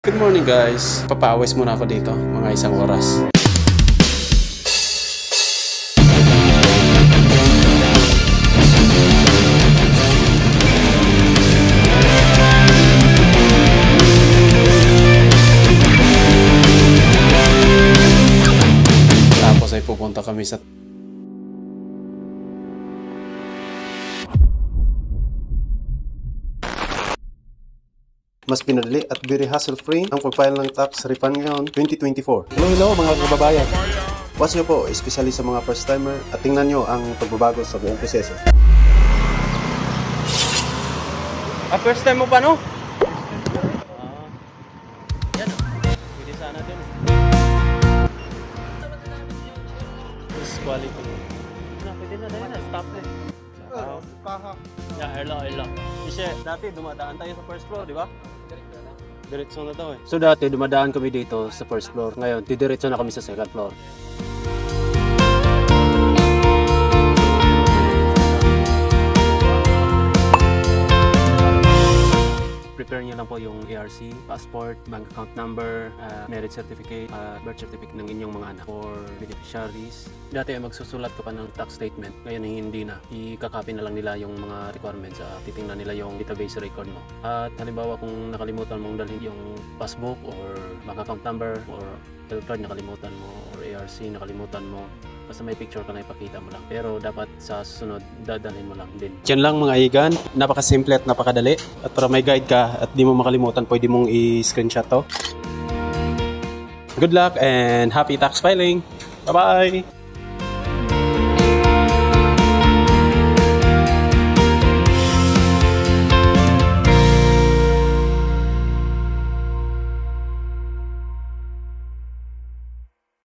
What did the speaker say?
Good morning guys. Papawis muna ako dito, mga isang oras. Tapos ay pupunta kami sa mas pinadali at very hassle-free ang pag-file ng tax refund ngayon 2024. Hello mga kababayan. Watch nyo po, especially sa mga first-timer at tingnan nyo ang pagbabago sa buong proseso. First time mo pa no? Yan o. Pwede sana din. This quality. Pwede na dahil na. Stop na. Yeah, erla. Kasi dati dumadaan tayo sa first floor, di ba? Diretso na to eh. So dati dumadaan kami dito sa first floor. Ngayon, didiretso na kami sa second floor. Prepare nyo lang po yung ARC, passport, bank account number, marriage certificate, birth certificate ng inyong mga anak or beneficiaries. Dati ay magsusulat ko pa ng tax statement, ngayon hindi na. I-copy na lang nila yung mga requirements, titingnan nila yung database record mo. At halimbawa kung nakalimutan mong dalhin yung passbook or bank account number or health card nakalimutan mo or ARC nakalimutan mo, basta may picture ka na ipakita mo lang. Pero dapat sa susunod, dadalhin mo lang din. Diyan lang mga igan, napakasimple at napakadali. At para may guide ka at di mo makalimutan, pwede mong i-screenshot to. Good luck and happy tax filing! Bye-bye!